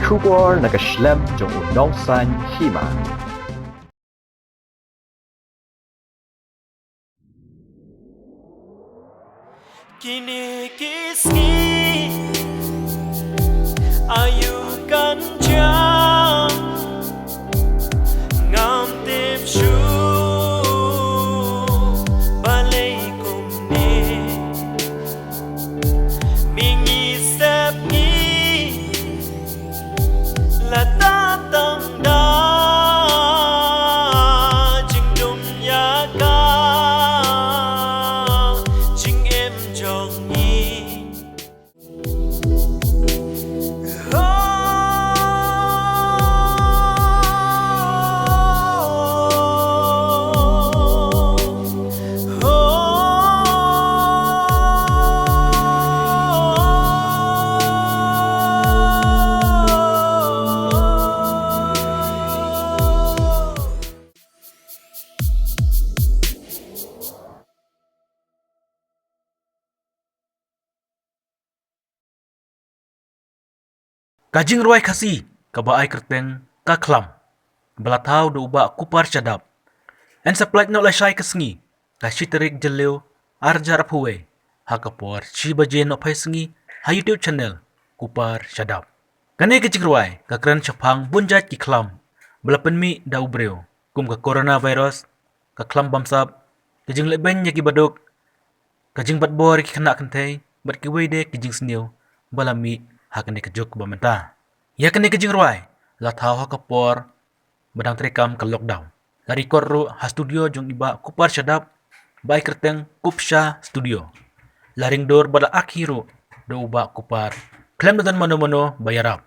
Kupar naka-Shlam jong unongsan Hima. Kini-kisgi ayu kanjang ngam tip shu balay kumni mingi step ni latatang da jing dum ya ka jing em jong ni Ka Jingrwai khasi ka baai kerteng ka Khlam belatau do uba Kupar Shadap en supply no la shai kasngi ka shiterik jeleu arjar aphuwe ha kapor chi baje no phai sngi ha YouTube channel Kupar Shadap kane ke Jingrwai ka kran chapang bunjat ki Khlam belapen mi da ubreu kum ka coronavirus ka Khlam bamsap ke jing leben ya ki baduk ka jing bat bor ki khana kanthei bat ki weide ki jing sniu balami hakane ke juk bamenta ya kane ke Jingrwai la thau ha kapor badang trekam ka lockdown la record ru ha studio jong iba Kupar Shadap bai kerteng Kupsha studio la ringdor bala akhiru do uba Kupar Khlam dan mano-mano bayarap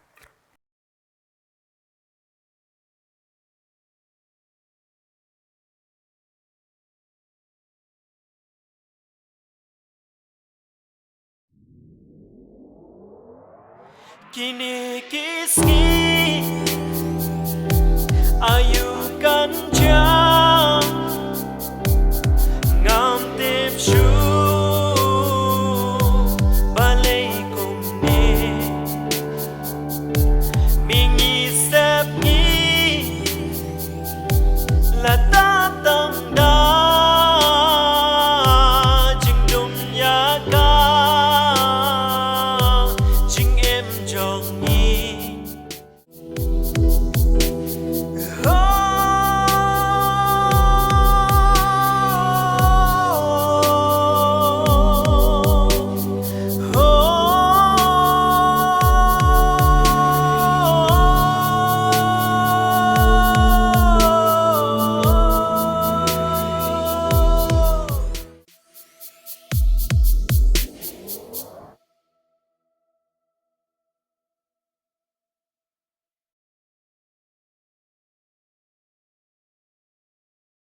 Kini-kisgi ayu kanjang ngam tip shu balay kumni mingi step ni latatang da jing dum ya ka jing em jong ni